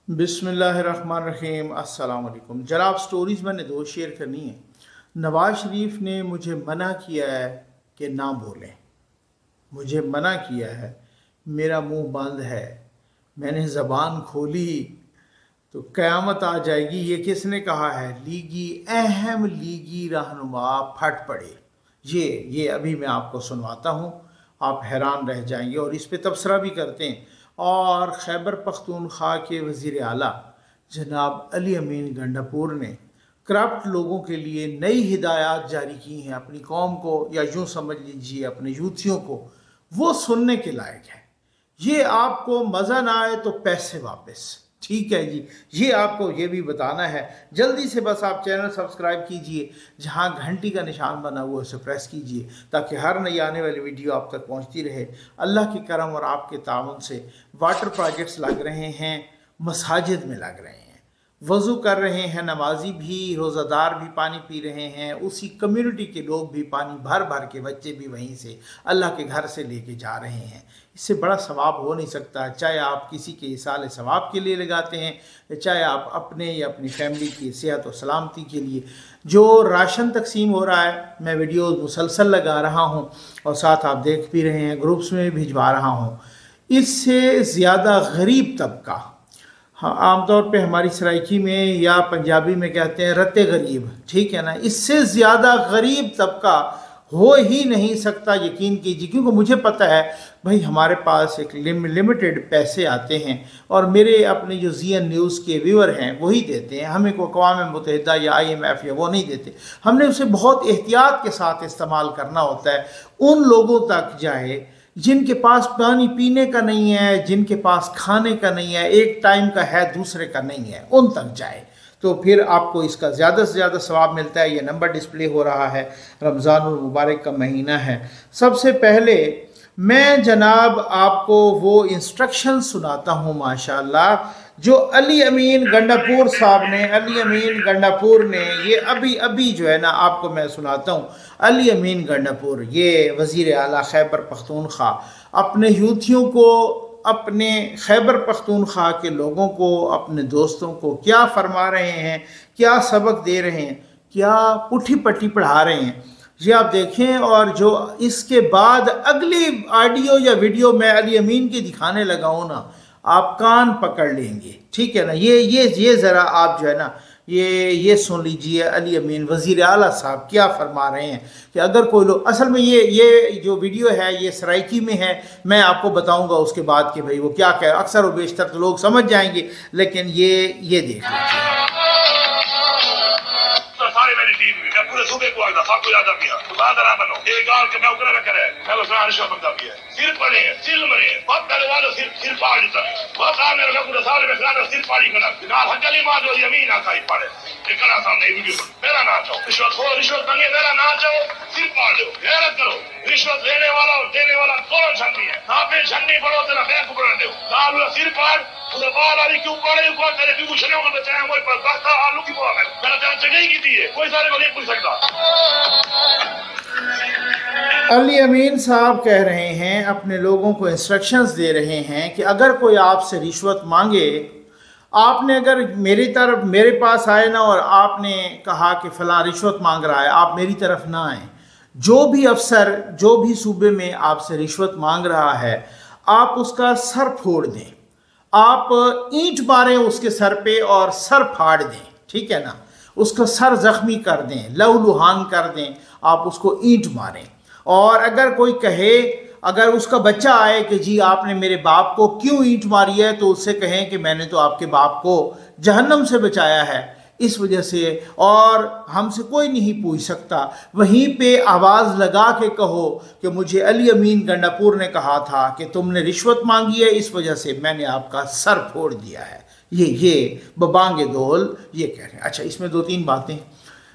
बिस्मिल्लाहिर्रहमानिर्रहीम। अस्सलाम वालेकुम जनाब। स्टोरीज़ मैंने दो शेयर करनी है। नवाज़ शरीफ ने मुझे मना किया है कि ना बोलें, मुझे मना किया है, मेरा मुंह बंद है, मैंने ज़बान खोली तो क़यामत आ जाएगी। ये किसने कहा है? लीगी, अहम लीगी रहनुमा फट पड़े। ये अभी मैं आपको सुनवाता हूँ, आप हैरान रह जाएंगे और इस पे तबसरा भी करते हैं। और खैबर पख्तूनख्वा के वज़ीर आला जनाब अली अमीन गंडापुर ने करप्ट लोगों के लिए नई हिदायत जारी की हैं अपनी कौम को, या यूँ समझ लीजिए अपने यूथियों को। वो सुनने के लायक है। ये आपको मज़ा ना आए तो पैसे वापस, ठीक है जी। ये आपको ये भी बताना है। जल्दी से बस आप चैनल सब्सक्राइब कीजिए, जहां घंटी का निशान बना हुआ है उसे प्रेस कीजिए, ताकि हर नई आने वाली वीडियो आप तक पहुंचती रहे। अल्लाह के करम और आपके ताउन से वाटर प्रोजेक्ट्स लग रहे हैं, मसाजिद में लग रहे हैं, वज़ू कर रहे हैं, नमाजी भी, रोज़ादार भी पानी पी रहे हैं, उसी कम्युनिटी के लोग भी पानी भर भर के, बच्चे भी वहीं से अल्लाह के घर से लेके जा रहे हैं। इससे बड़ा सवाब हो नहीं सकता, चाहे आप किसी के इसाले सवाब के लिए लगाते हैं, चाहे आप अपने या अपनी फैमिली की सेहत और सलामती के लिए। जो राशन तकसीम हो रहा है, मैं वीडियो मुसलसल लगा रहा हूँ और साथ आप देख भी रहे हैं, ग्रुप्स में भी भिजवा रहा हूँ। इससे ज़्यादा गरीब तबका, हाँ आमतौर पे हमारी सराइकी में या पंजाबी में कहते हैं रत्ते गरीब, ठीक है ना, इससे ज़्यादा गरीब तबका हो ही नहीं सकता, यकीन कीजिए। क्योंकि मुझे पता है भाई, हमारे पास एक लिमिटेड पैसे आते हैं और मेरे अपने जो ZN न्यूज़ के व्यूअर हैं वही देते हैं, हमें को अक़वाम मुत्तहिदा या IMF या वो नहीं देते। हमने उसे बहुत एहतियात के साथ इस्तेमाल करना होता है। उन लोगों तक जाए जिनके पास पानी पीने का नहीं है, जिनके पास खाने का नहीं है, एक टाइम का है दूसरे का नहीं है, उन तक जाए तो फिर आपको इसका ज़्यादा से ज़्यादा सवाब मिलता है। ये नंबर डिस्प्ले हो रहा है, रमज़ानुल मुबारक का महीना है। सबसे पहले मैं जनाब आपको वो इंस्ट्रक्शन सुनाता हूँ माशाल्लाह, जो अली अमीन गंडापुर साहब ने, अली अमीन गंडापुर ने ये अभी जो है ना आपको मैं सुनाता हूँ। अली अमीन गंडापुर, ये वज़ीर आला खैबर पख्तूनख्वा, अपने यूथियों को, अपने खैबर पख्तूनख्वा के लोगों को, अपने दोस्तों को क्या फरमा रहे हैं, क्या सबक दे रहे हैं, क्या पुठी पट्टी पढ़ा रहे हैं, ये आप देखें। और जो इसके बाद अगली ऑडियो या वीडियो मैं अली अमीन की दिखाने लगा हूँ ना, आप कान पकड़ लेंगे, ठीक है ना। ये ज़रा आप जो है ना ये सुन लीजिए अली अमीन वज़ीर आला साहब क्या फरमा रहे हैं कि अगर कोई लोग, असल में ये जो वीडियो है ये सराइकी में है, मैं आपको बताऊंगा उसके बाद कि भाई वो क्या कह, अक्सर और बेशतर तो लोग समझ जाएंगे, लेकिन ये देख लीजिए। पूरे सूबे को आगा आपको याद आ गया बादरा बनो एक गांव के नौकरा में करे मैं उसमें आरिशा बंदा भी है, सिर पड़े हैं, सिर मरे हैं, बात करने वालों सिर पाड़ी तक बात आने लगा पूरे साल में सारा सिर पाड़ी करना ना हकली मां जो यमीन आता ही पड़े इकरा सामने वीडियो मेरा ना चाहो रिश्वत मांगे, मेरा ना चाहो, सिर पाड़ दो, गैरत करो। रिश्वत लेने वाला और देने वाला दोनों झंडी है, ना पे झंडी पड़ो तेरा बैंक पड़ दो, ना सिर पाड़ उधर बाल आली क्यों पड़े ऊपर तेरे भी कुछ नहीं होगा बचाया वो पर बस्ता आलू की बोला मेरा जान जगह ही की दी है, कोई सारे को नहीं पूछ सकता। अली अमीन साहब कह रहे हैं, अपने लोगों को इंस्ट्रक्शंस दे रहे हैं कि अगर कोई आपसे रिश्वत मांगे, आपने अगर मेरे पास आए ना और आपने कहा कि फ़लाँ रिश्वत मांग रहा है, आप मेरी तरफ ना आए। जो भी अफसर जो भी सूबे में आपसे रिश्वत मांग रहा है, आप उसका सर फोड़ दें, आप ईंट मारें उसके सर पे और सर फाड़ दें, ठीक है ना, उसका सर जख्मी कर दें, लहूलुहान कर दें, आप उसको ईंट मारें। और अगर कोई कहे, अगर उसका बच्चा आए कि जी आपने मेरे बाप को क्यों ईंट मारी है, तो उससे कहें कि मैंने तो आपके बाप को जहन्नम से बचाया है इस वजह से, और हमसे कोई नहीं पूछ सकता। वहीं पे आवाज़ लगा के कहो कि मुझे अली अमीन गंडापुर ने कहा था कि तुमने रिश्वत मांगी है, इस वजह से मैंने आपका सर फोड़ दिया है। ये बबांगे दोल ये कह रहे हैं। अच्छा, इसमें दो तीन बातें।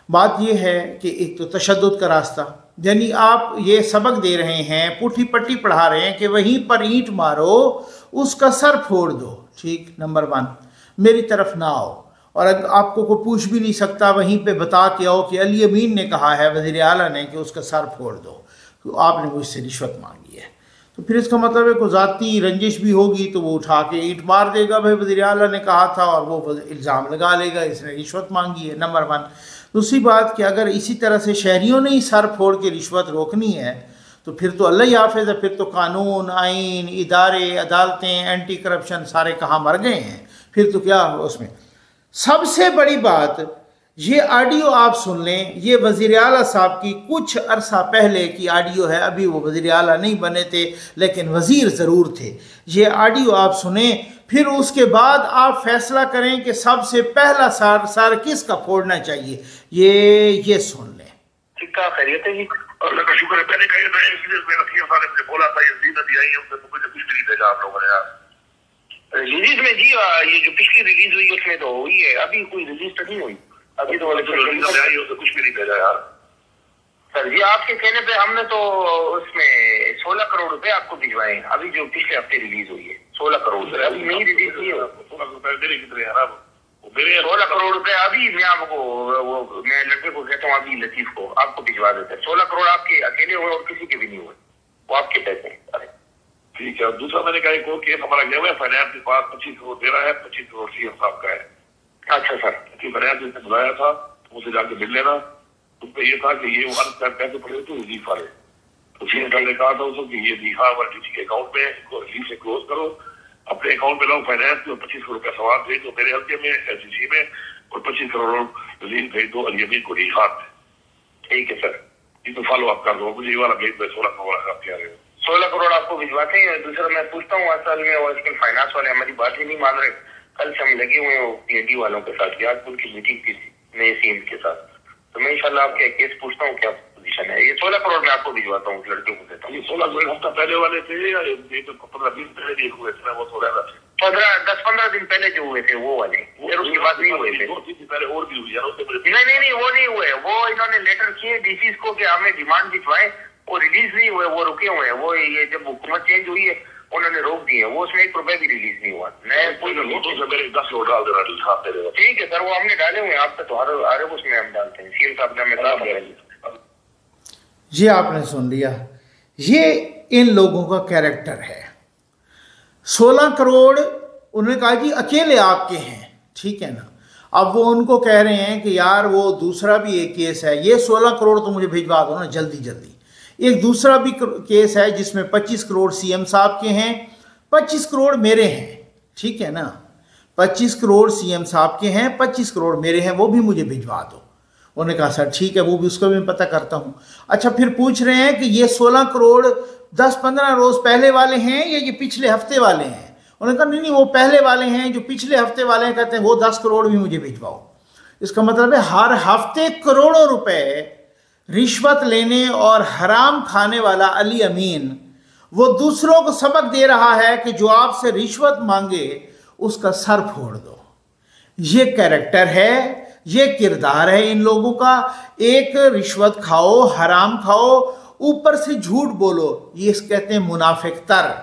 बात ये है कि एक तो तशद्दुद का रास्ता, यानी आप ये सबक दे रहे हैं, पुठी पट्टी पढ़ा रहे हैं कि वहीं पर ईंट मारो, उसका सर फोड़ दो, ठीक। नंबर 1, मेरी तरफ ना आओ, और आपको कोई पूछ भी नहीं सकता, वहीं पे बता के आओ कि अली अमीन ने कहा है, वज़ीर आला ने, कि उसका सर फोड़ दो, तो आपने मुझसे रिश्वत मांगी है। तो फिर इसका मतलब है कोई ज़ाती रंजिश भी होगी तो वो उठा के ईंट मार देगा, भाई वज़ीर आला ने कहा था, और वो इल्ज़ाम लगा लेगा इसने रिश्वत मांगी है, नंबर 1। दूसरी बात कि अगर इसी तरह से शहरियों ने ही सर फोड़ के रिश्वत रोकनी है तो फिर तो अल्लाह ही हाफ़िज़ है, फिर तो कानून, आइन, इदारे, अदालतें, एंटी करप्शन सारे कहाँ मर गए हैं, फिर तो क्या उसमें। सबसे बड़ी बात, ये ऑडियो आप सुन लें, ये वज़ीर आला साहब की कुछ अरसा पहले की ऑडियो है, अभी वो वज़ीर आला नहीं बने थे लेकिन वज़ीर ज़रूर थे। ये ऑडियो आप सुने, फिर उसके बाद आप फैसला करें कि सबसे पहला सर किसका फोड़ना चाहिए, ये सुन लें। क्या खैरियत है जी? अल्लाह का शुक्र है। पहले कहीं मुझे बोला था ये ज़ीनत आई है, उससे मुझे कुछ नहीं भेजा आप लोगों ने यार रिलीज में जी। ये जो पिछली रिलीज हुई उसमें तो हुई है, अभी कोई रिलीज तो नहीं हुई, अभी तो वाले आई उससे कुछ भी नहीं भेजा यार सर जी। आपके कहने पे हमने तो उसमें 16 करोड़ रुपए आपको भिजवाए, अभी जो पिछले हफ्ते रिलीज हुई है 16 करोड़ रुपए अभी नहीं रिलीज नहीं हुआ। 16 रुपए मेरे कितने यार, मेरे 16 करोड़ रुपए अभी मैं आपको वो मैं लड़के को कहता हूँ अभी लतीफ को आपको भिजवा देते हैं। 16 करोड़ आपके अकेले हुए और किसी के भी नहीं हुए, वो आपके पैसे हैं। अरे ठीक है। दूसरा मैंने कहा को केस हमारा गया हुआ है फाइनेंस के पास 25 करोड़ दे रहा है, 25 करोड़ सीएम साहब का है। अच्छा सर, फाइनेंस ने बुलाया था तो मुझे जाके मिल लेना, उनको ये था कि ये पैसे पड़े तो रिलीफ वाले, तो सीएम साहब ने कहा था उसको कि ये लिखा हमारे किसी के अकाउंट में, इसको रिलीफ से क्लोज करो, अपने अकाउंट में लाओ फाइनेंस में, 25 करोड़ का सवाल भेज दो मेरे हल्के में एसडीसी में, और 25 करोड़ रिलीफ भेज दो अलियमीन को रिहात में। ठीक है सर, ये तो फॉलो अप कर दो, मुझे ये वाला भेज दो। 16 करोड़ आप क्या रहे हो, 16 करोड़ आपको भिजवाते हैं। दूसरा मैं पूछता हूँ, असल में आजकल फाइनेंस वाले हमारी बात ही नहीं मान रहे। कल से हम लगे हुए हैं पीएनडी वालों के साथ, आज उनकी मीटिंग थी नए सीएम के साथ, तो मैं इंशाल्लाह आपके केस पूछता हूँ क्या पोजीशन है। ये 16 करोड़ मैं आपको भिजवाता हूँ, लड़के को देता हूँ। ये 16 करोड़ हफ्ता पहले वाले थे या 15-20 पहले हुए थे, वो थोड़ा 10-15 दिन पहले जो हुए थे वो वाले, फिर उसके बाद नहीं हुए थे। 2-3 दिन पहले और भी हुई है। नहीं वो नहीं हुए, वो इन्होंने लेटर किए डीसी को कि हमें डिमांड भिजवाएं, वो रिलीज नहीं हुए, वो रुके हुए हैं। वो ये जब हुकूमत चेंज हुई है उन्होंने रोक दिए, वो उसमें 1 रुपए भी रिलीज नहीं हुआ। मेरे 10 लोग डाल देना। ठीक है सर, वो हमने डाले हुए हैं, आपका तो हर उसमें हम डालते हैं। सीएम साहब ने हमें ये आपने सुन लिया, ये इन लोगों का कैरेक्टर है। 16 करोड़ उन्होंने कहा जी अकेले आपके हैं, ठीक है ना। अब वो उनको कह रहे हैं कि यार वो दूसरा भी एक केस है, ये 16 करोड़ तो मुझे भिजवा दो ना जल्दी जल्दी। एक दूसरा भी केस है जिसमें 25 करोड़ सीएम साहब के हैं, 25 करोड़ मेरे हैं, ठीक है ना। 25 करोड़ सीएम साहब के हैं, 25 करोड़ मेरे हैं, वो भी मुझे भिजवा दो। उन्होंने कहा सर ठीक है, वो भी उसका भी मैं पता करता हूँ। अच्छा, फिर पूछ रहे हैं कि ये 16 करोड़ 10-15 रोज़ पहले वाले हैं या ये पिछले हफ्ते वाले हैं। उन्होंने कहा नहीं वो पहले वाले हैं, जो पिछले हफ्ते वाले हैं कहते हैं वो 10 करोड़ भी मुझे भिजवाओ। इसका मतलब है हर हफ्ते करोड़ों रुपए रिश्वत लेने और हराम खाने वाला अली अमीन वो दूसरों को सबक दे रहा है कि जो आपसे रिश्वत मांगे उसका सर फोड़ दो। ये कैरेक्टर है, ये किरदार है इन लोगों का। एक रिश्वत खाओ, हराम खाओ, ऊपर से झूठ बोलो, ये कहते हैं मुनाफिक तर,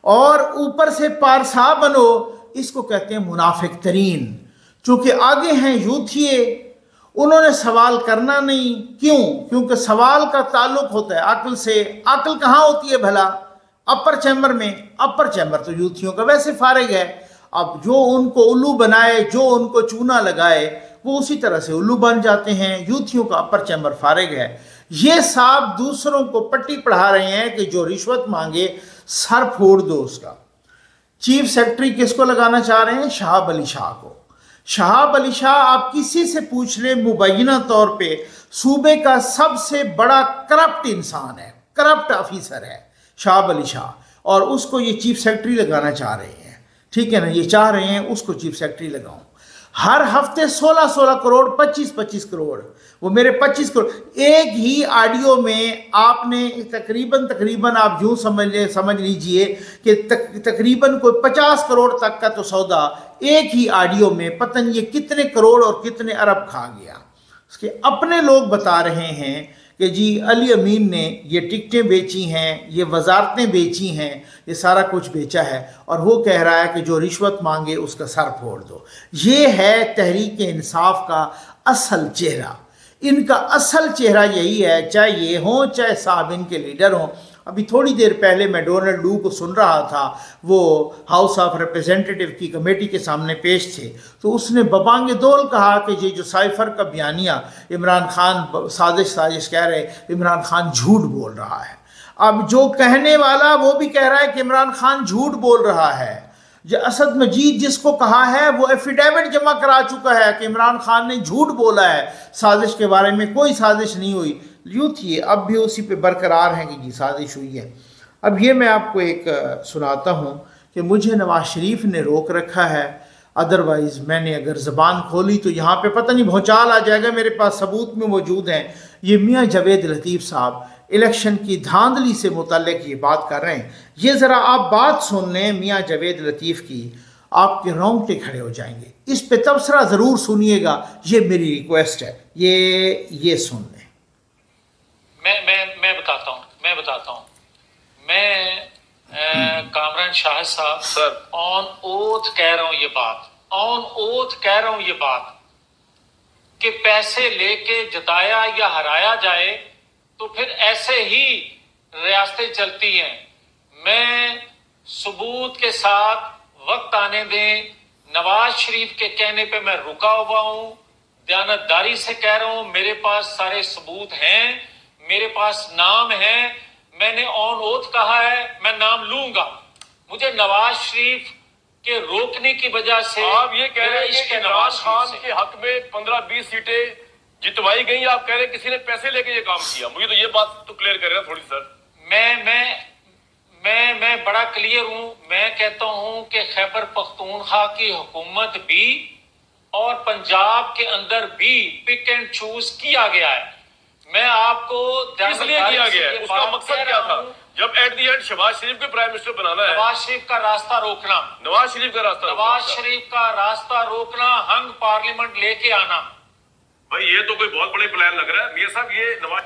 और ऊपर से पारसा बनो, इसको कहते हैं मुनाफिक तरीन। चूंकि आगे हैं यूथिये, उन्होंने सवाल करना नहीं। क्यों? क्योंकि सवाल का ताल्लुक होता है अक्ल से। अक्ल कहाँ होती है भला? अपर चैम्बर में। अपर चैम्बर तो यूथियों का वैसे फारिग है। अब जो उनको उल्लू बनाए, जो उनको चूना लगाए, वो उसी तरह से उल्लू बन जाते हैं। यूथियों का अपर चैम्बर फारिग है। ये साहब दूसरों को पट्टी पढ़ा रहे हैं कि जो रिश्वत मांगे सर फोड़ दो उसका। चीफ सेक्रेटरी किसको लगाना चाह रहे हैं? शहाब अली शाह को। शहाब अली शाह आप किसी से पूछ ले, मुबैना तौर पे सूबे का सबसे बड़ा करप्ट इंसान है, करप्ट ऑफिसर है शहाब अली शाह, और उसको ये चीफ सेक्रेटरी लगाना चाह रहे हैं, ठीक है ना। ये चाह रहे हैं उसको चीफ सेक्रेटरी लगाऊं। हर हफ्ते 16-16 करोड़, 25-25 करोड़, वो मेरे 25 करोड़। एक ही ऑडियो में आपने तकरीबन आप यूँ समझ लीजिए कि तकरीबन कोई 50 करोड़ तक का तो सौदा एक ही ऑडियो में पता नहीं ये कितने करोड़ और कितने अरब खा गया। उसके अपने लोग बता रहे हैं कि जी अली अमीन ने ये टिकटें बेची हैं, ये वजारतें बेची हैं, ये सारा कुछ बेचा है, और वो कह रहा है कि जो रिश्वत मांगे उसका सर फोड़ दो। ये है तहरीक इंसाफ का असल चेहरा। इनका असल चेहरा यही है, चाहे ये हों चाहे साहब इनके लीडर हों। अभी थोड़ी देर पहले मैं डोनाल्ड लू को सुन रहा था, वो हाउस ऑफ रिप्रेजेंटेटिव की कमेटी के सामने पेश थे, तो उसने बबांगे दौल कहा कि ये जो साइफर का बयानिया इमरान खान साजिश कह रहे, इमरान खान झूठ बोल रहा है। अब जो कहने वाला वो भी कह रहा है कि इमरान खान झूठ बोल रहा है। जो असद मजीद जिसको कहा है वो एफिडेविट जमा करा चुका है कि इमरान खान ने झूठ बोला है, साजिश के बारे में कोई साजिश नहीं हुई। यूथ ये अब भी उसी पे बरकरार हैं कि जी साजिश हुई है। अब ये मैं आपको एक सुनाता हूँ कि मुझे नवाज शरीफ ने रोक रखा है, अदरवाइज़ मैंने अगर ज़बान खोली तो यहाँ पे पता नहीं भौचाल आ जाएगा। मेरे पास सबूत में मौजूद हैं। ये मियाँ जावेद लतीफ़ साहब इलेक्शन की धांधली से मुतल्लिक ये बात कर रहे हैं। ये ज़रा आप बात सुन लें मियाँ जावेद लतीफ़ की, आपके रोंगटे खड़े हो जाएंगे। इस पे तबसरा ज़रूर सुनिएगा, ये मेरी रिक्वेस्ट है। ये सुन लें। मैं बताता हूँ मैं कामरान शाह साहब सर ऑन ओथ कह रहा हूँ ये बात कि पैसे लेके जिताया या हराया जाए तो फिर ऐसे ही रियासतें चलती हैं। मैं सबूत के साथ वक्त आने दें। नवाज शरीफ के कहने पे मैं रुका हुआ हूं, दयानतदारी से कह रहा हूं। मेरे पास सारे सबूत हैं, मेरे पास नाम है, मैंने ऑन ओथ कहा है मैं नाम लूंगा। मुझे नवाज शरीफ के रोकने की वजह से आप ये कह रहे हैं कि इमरान खान के हक में 15-20 सीटें जितवाई गई, आप कह रहे हैं किसी ने पैसे लेके ये काम किया। मुझे तो ये बात तो क्लियर करें थोड़ी सर। मैं बड़ा क्लियर हूं। मैं कहता हूं कि खैबर पख्तूनख्वा की हुकूमत भी और पंजाब के अंदर भी पिक एंड चूज किया गया है। मैं आपको इसलिए किया गया है, उसका मकसद क्या था? जब एट दी एंड शहबाज शरीफ को प्राइम मिनिस्टर बनाना है, नवाज शरीफ का रास्ता रोकना, नवाज शरीफ का रास्ता रोकना, हंग पार्लियामेंट लेके आना। भाई ये तो कोई बहुत बड़े प्लान लग रहा है मियां साहब। ये नवाज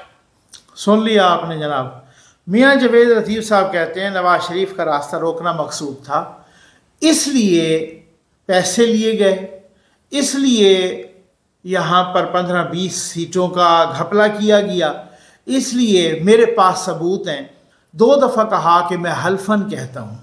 सुन लिया आपने जनाब। मियाँ जावेद लतीफ़ साहब कहते हैं नवाज शरीफ का रास्ता रोकना मकसूद था, इसलिए पैसे लिए गए, इसलिए यहाँ पर 15-20 सीटों का घपला किया गया, इसलिए मेरे पास सबूत हैं। 2 दफ़ा कहा कि मैं हल्फन कहता हूँ।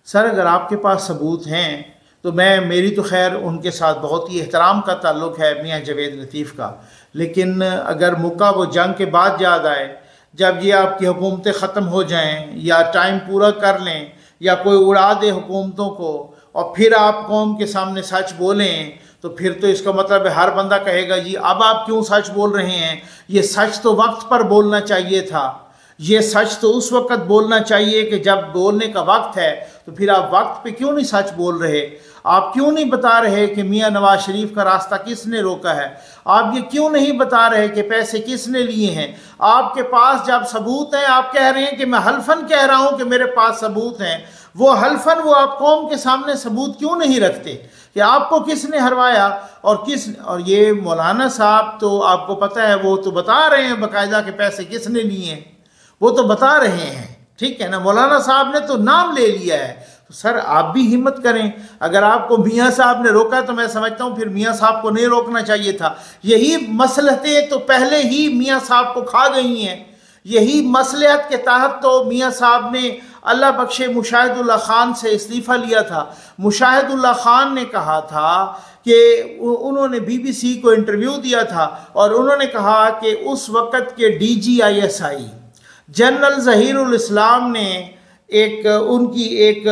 सर अगर आपके पास सबूत हैं तो मेरी तो खैर उनके साथ बहुत ही एहतराम का ताल्लुक़ है मियाँ जावेद लतीफ़ का, लेकिन अगर मौका वो जंग के बाद याद आए, जब ये आपकी हुकूमतें ख़त्म हो जाएं या टाइम पूरा कर लें या कोई उड़ा दे हुकूमतों को और फिर आप कौम के सामने सच बोलें, तो फिर तो इसका मतलब है हर बंदा कहेगा जी अब आप क्यों सच बोल रहे हैं। ये सच तो वक्त पर बोलना चाहिए था, ये सच तो उस वक्त बोलना चाहिए कि जब बोलने का वक्त है। तो फिर आप वक्त पे क्यों नहीं सच बोल रहे? आप क्यों नहीं बता रहे कि मियाँ नवाज शरीफ का रास्ता किसने रोका है? आप ये क्यों नहीं बता रहे कि पैसे किसने लिए हैं? आपके पास जब सबूत हैं, आप कह रहे हैं कि मैं हल्फन कह रहा हूँ कि मेरे पास सबूत हैं। वो हल्फन वो आप कौम के सामने सबूत क्यों नहीं रखते कि आपको किसने हरवाया और ये मौलाना साहब तो आपको पता है, वो तो बता रहे हैं बाकायदा के पैसे किसने लिए हैं, वो तो बता रहे हैं, ठीक है ना। मौलाना साहब ने तो नाम ले लिया है। तो सर आप भी हिम्मत करें। अगर आपको मियाँ साहब ने रोका तो मैं समझता हूँ फिर मियाँ साहब को नहीं रोकना चाहिए था। यही मसलहतें तो पहले ही मियाँ साहब को खा गई हैं। यही मसलहत के तहत तो मियाँ साहब ने अल्लाह बख्शे मुशाहिदुल्लाह खान से इस्तीफ़ा लिया था। मुशाहिदुल्लाह खान ने कहा था कि उन्होंने BBC को इंटरव्यू दिया था और उन्होंने कहा कि उस वक़्त के DGISI जनरल ज़हीरुल इस्लाम ने उनकी एक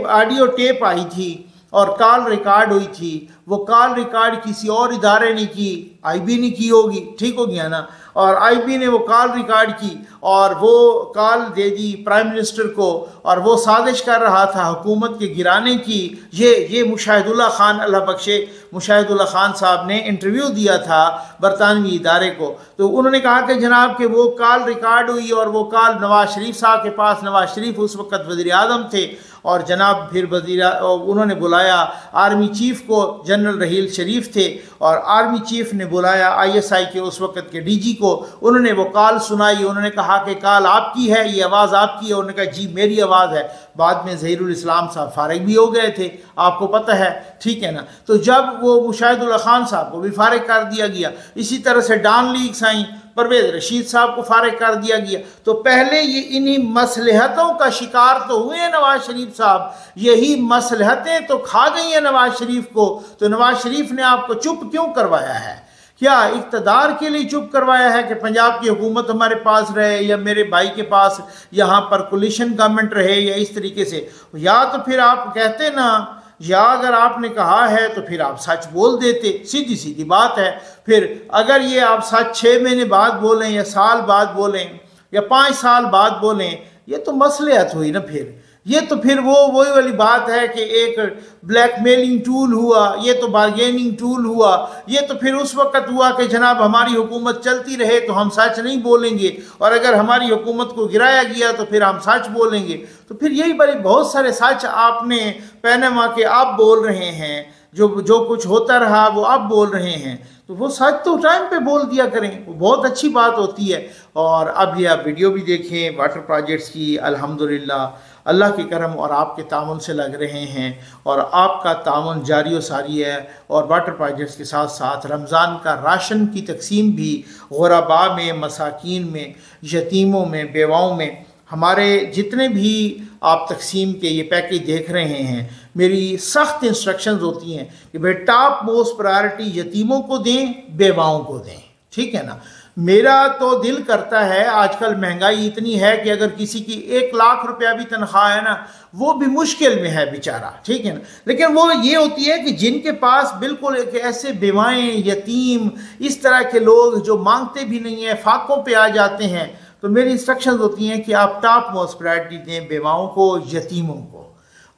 ऑडियो टेप आई थी और कॉल रिकॉर्ड हुई थी। वो कॉल रिकॉर्ड किसी और इदारे ने की, IB ने की होगी, ठीक हो गया ना। और IB ने वो कॉल रिकॉर्ड की और वो कॉल दे दी प्राइम मिनिस्टर को और वो साजिश कर रहा था हुकूमत के गिराने की। ये मुशाहिदुल्लाह खान, अल्लाह बख्शे मुशाहिदुल्लाह खान साहब ने इंटरव्यू दिया था बरतानवी इदारे को। तो उन्होंने कहा कि जनाब कि वो कॉल रिकॉर्ड हुई और वो कॉल नवाज शरीफ साहब के पास, नवाज शरीफ उस वक़्त वज़ीर आज़म थे और जनाब फिर उन्होंने बुलाया आर्मी चीफ़ को, जनरल रहील शरीफ थे, और आर्मी चीफ़ ने बुलाया ISI के उस वक़्त के DG को। उन्होंने वो कॉल सुनाई, उन्होंने कहा कि कॉल आपकी है, ये आवाज़ आपकी है। उन्होंने कहा जी मेरी आवाज़ है। बाद में ज़हीरुल इस्लाम साहब फारिग भी हो गए थे, आपको पता है, ठीक है ना। तो जब वो मुशाहिदुल्लाह खान साहब को भी फारिग कर दिया गया, इसी तरह से डॉन लीक्स आई, परवेज़ रशीद साहब को फारिग कर दिया गया। तो पहले ये इन्हीं मसलहतों का शिकार तो हुए हैं नवाज शरीफ साहब, यही मसलहतें तो खा गई हैं नवाज शरीफ को। तो नवाज शरीफ ने आपको चुप क्यों करवाया है? क्या इक़्तिदार के लिए चुप करवाया है कि पंजाब की हुकूमत हमारे पास रहे या मेरे भाई के पास यहाँ पर कोलिशन गवर्नमेंट रहे या इस तरीके से? या तो फिर आप कहते ना, या अगर आपने कहा है तो फिर आप सच बोल देते, सीधी सीधी बात है। फिर अगर ये आप सच 6 महीने बाद बोलें या साल बाद बोलें या 5 साल बाद बोलें, ये तो मसलियत हुई ना। फिर ये तो फिर वही वाली बात है कि एक ब्लैकमेलिंग टूल हुआ, ये तो बार्गेनिंग टूल हुआ। ये तो फिर उस वक्त हुआ कि जनाब हमारी हुकूमत चलती रहे तो हम सच नहीं बोलेंगे, और अगर हमारी हुकूमत को गिराया गया तो फिर हम सच बोलेंगे। तो फिर यही बड़ी बहुत सारे सच आपने पैनामा के आप बोल रहे हैं, जो कुछ होता रहा वो आप बोल रहे हैं। तो वो सच तो टाइम पे बोल दिया करें, वो बहुत अच्छी बात होती है। और अब ये आप वीडियो भी देखें वाटर प्रोजेक्ट्स की, अल्हम्दुलिल्लाह अल्लाह के करम और आपके तामुन से लग रहे हैं, और आपका तामुन जारी व सारी है। और वाटर प्रोजेक्ट्स के साथ साथ रमज़ान का राशन की तकसीम भी गुरबा में, मसाकीन में, यतीमों में, बेवाओं में, हमारे जितने भी आप तकसीम के ये पैकेज देख रहे हैं, मेरी सख्त इंस्ट्रक्शंस होती हैं कि भाई टॉप मोस्ट प्रायोरिटी यतीमों को दें, बेवाओं को दें, ठीक है ना। मेरा तो दिल करता है, आजकल महंगाई इतनी है कि अगर किसी की 1 लाख रुपया भी तनख्वाह है ना, वो भी मुश्किल में है बेचारा, ठीक है ना। लेकिन वो ये होती है कि जिनके पास बिल्कुल एक ऐसे बेवाएँ, यतीम, इस तरह के लोग जो मांगते भी नहीं हैं, फाकों पे आ जाते हैं, तो मेरी इंस्ट्रक्शंस होती हैं कि आप टॉप मोस्ट प्रायोरिटी दें बेवाओं को, यतीमों को,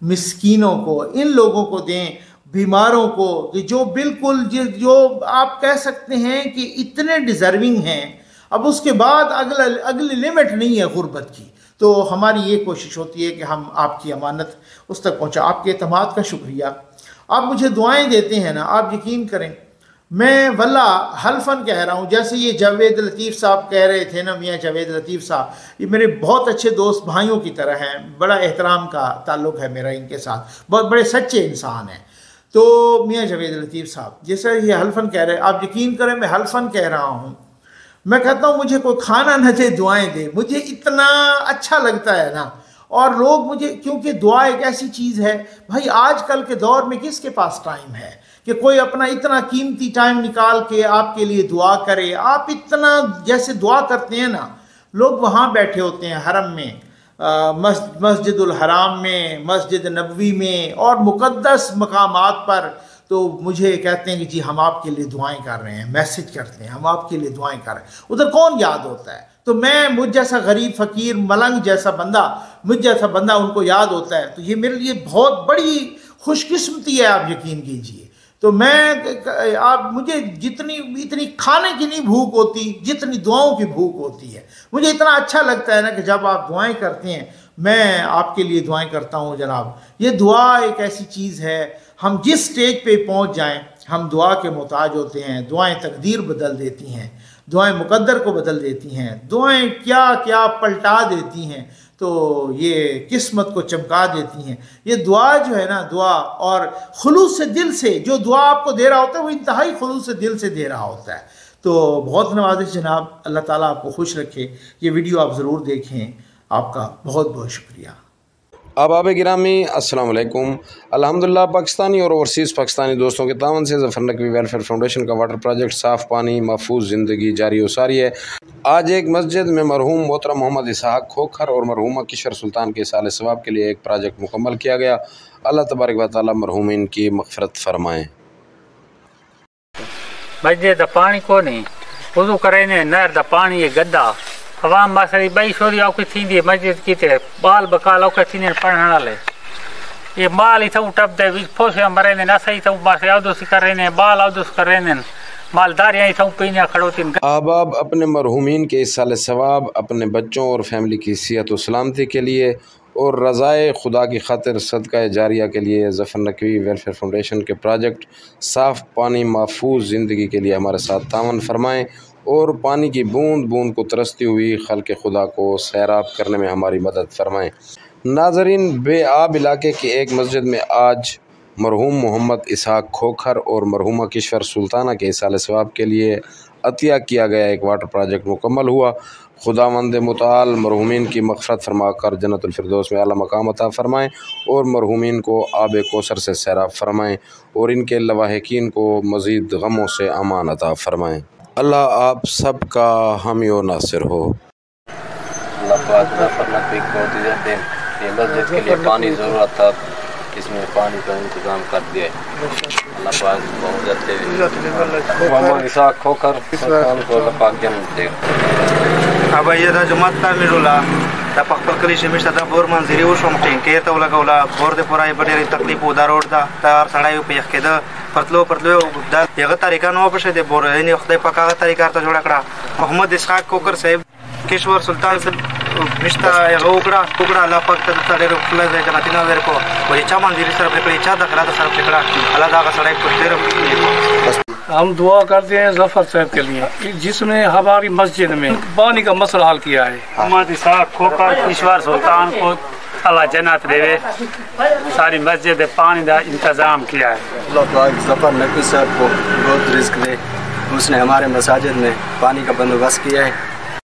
मिस्कीनों को, इन लोगों को दें, बीमारों को, जो बिल्कुल जो आप कह सकते हैं कि इतने डिज़र्विंग हैं। अब उसके बाद अगली लिमिट नहीं है गुर्बत की। तो हमारी ये कोशिश होती है कि हम आपकी अमानत उस तक पहुँचा। आपके एतमाद का शुक्रिया। आप मुझे दुआएं देते हैं ना, आप यकीन करें, मैं वल्ला हल्फन कह रहा हूँ, जैसे ये जावेद लतीफ़ साहब कह रहे थे ना, मियाँ जावेद लतीफ़ साहब, ये मेरे बहुत अच्छे दोस्त भाइयों की तरह हैं, बड़ा एहतराम का ताल्लुक़ है मेरा इनके साथ, बहुत बड़े सच्चे इंसान हैं। तो मियाँ जावेद लतीफ़ साहब जैसे ये हल्फन कह रहे हैं, आप यकीन करें मैं हल्फन कह रहा हूँ, मैं कहता हूँ मुझे कोई खाना न दे, दुआएं दे, मुझे इतना अच्छा लगता है ना। और लोग मुझे, क्योंकि दुआ एक ऐसी चीज़ है भाई, आजकल के दौर में किसके पास टाइम है कि कोई अपना इतना कीमती टाइम निकाल के आपके लिए दुआ करे। आप इतना जैसे दुआ करते हैं ना, लोग वहाँ बैठे होते हैं हरम में, मस्जिदुल हराम में, मस्जिद नबवी में और मुक़द्दस मकामात पर, तो मुझे कहते हैं कि जी हम आपके लिए दुआएं कर रहे हैं, मैसेज करते हैं हम आपके लिए दुआएं कर रहे हैं। उधर कौन याद होता है? तो मैं, मुझ जैसा गरीब फ़कीर मलंग जैसा बंदा, मुझ जैसा बंदा उनको याद होता है। तो ये मेरे लिए बहुत बड़ी खुशकिस्मती है, आप यकीन कीजिए। तो मैं, आप मुझे इतनी खाने की नहीं भूख होती जितनी दुआओं की भूख होती है। मुझे इतना अच्छा लगता है ना कि जब आप दुआएं करते हैं, मैं आपके लिए दुआएं करता हूँ जनाब। ये दुआ एक ऐसी चीज़ है, हम जिस स्टेज पे पहुँच जाएं, हम दुआ के मोहताज होते हैं। दुआएं तकदीर बदल देती हैं, दुआएं मुकद्दर को बदल देती हैं, दुआएं क्या क्या पलटा देती हैं, तो ये किस्मत को चमका देती हैं। ये दुआ जो है ना, दुआ और खुलूस से दिल से जो दुआ आपको दे रहा होता है, वो इंतहाई खुलूस से दिल से दे रहा होता है। तो बहुत नवाज़िश जनाब, अल्लाह ताला आपको खुश रखे। ये वीडियो आप ज़रूर देखें। आपका बहुत बहुत शुक्रिया। अहबाब गिरामी अस्सलाम वालेकुम। अल्हम्दुलिल्लाह पाकिस्तानी और ओवरसीज़ पाकिस्तानी दोस्तों के तावन से ज़फ़र नकवी वेलफेयर फाउंडेशन का वाटर प्रोजेक्ट साफ़ पानी महफूज ज़िंदगी जारी व सारी है। आज एक मस्जिद में मरहूम मोहतरम मोहम्मद इसहाक खोखर और मरहूमा किशर सुल्तान के साल सवाब के लिए एक प्रोजेक्ट मुकम्मल किया गया। अल्लाह तबारक व तआला मरहूमीन की मग़फ़िरत फ़रमाएँ। मस्जिद दा पानी को नहीं वज़ू करे ने, नहर दा पानी ये गद्दा आवाम मसली बई छोरी औखी थींदी मस्जिद की ते बाल बकाल औखे थींदे पढ़ण वाले ये बाल ही थऊ टप दे विच फोसे मरे ने न सही थऊ बस औदुस करे ने बाल औदुस करे ने मालदारियां थऊ पीने खड़ो तीन। अहबाब अपने मरहूमीन के इस साल सवाब, अपने बच्चों और फैमिली की सेहत व सलामती के लिए और रज़ाए खुदा की खातिर सदका जारिया के लिए ज़फ़र नकवी वेलफेयर फाउंडेशन के प्रोजेक्ट साफ़ पानी महफूज ज़िंदगी के लिए हमारे साथ तावन फरमाएँ और पानी की बूंद बूंद को तरसती हुई खल्क़ खुदा को सैराब करने में हमारी मदद फरमाएँ। नाज़रीन, बेआब इलाके की एक मस्जिद में आज मरहूम मोहम्मद इसहाक खोखर और मरहूमा किश्वर सुल्ताना के इसाले सवाब के लिए अतिया किया गया एक वाटर प्रोजेक्ट मुकम्मल हुआ। खुदावंद मुताल मरहूमीन की मग़फ़रत फरमाकर जन्नतुल फिरदौस में आला मकाम अता फ़रमाएँ और मरहूमीन को आब कौसर से सैराब फरमाएँ और इनके लवाहिकीन को मज़ीद गमों से अमान अता फ़रमाएँ। अल्लाह आप सब का हामी और नासिर हो। मस्जिद के लिए पानी ज़रूरत था, इसमें पानी का इंतज़ाम कर दिया है। अल्लाह पाक बहुत इसहाक खोखर पाक जन्नत दे। अब ये दा जुमात तामीरुला दा पक्का कली से मिस्टर दा बोर मंजरी वो शोमटिंग के तो लगावला बोर दे पूरा बड़े तकलीफ उधर रोड दा तार सड़ाई पे यख के दा परतलो दा यगा तरीका नो पछे दे बोर है ने खुदा पक्का तरीका ता जोड़ा कड़ा मोहम्मद इसहाक खोखर साहब किश्वर सुल्तान से मिस्टर उगड़ा अल्लाह पाक तड़े रुखला दे जनातिना वेर को और इच्छा मंजरी सर पे इच्छा दखला तो सर फेकड़ा अल्लाह दा का सड़ाई पुरते हम दुआ करते हैं जफर साहब के लिए जिसने हमारी मस्जिद में पानी का मसला हल किया है। मोहम्मद इसहाक खोखर किश्वर सुल्तान को अल्लाह जन्नत देवे, सारी मस्जिद में पानी का इंतज़ाम किया है। अल्लाह पाक जफर नकवी साहब को बहुत रिज़्क़ दे, उसने हमारे मसाजिद में पानी का बंदोबस्त किया है।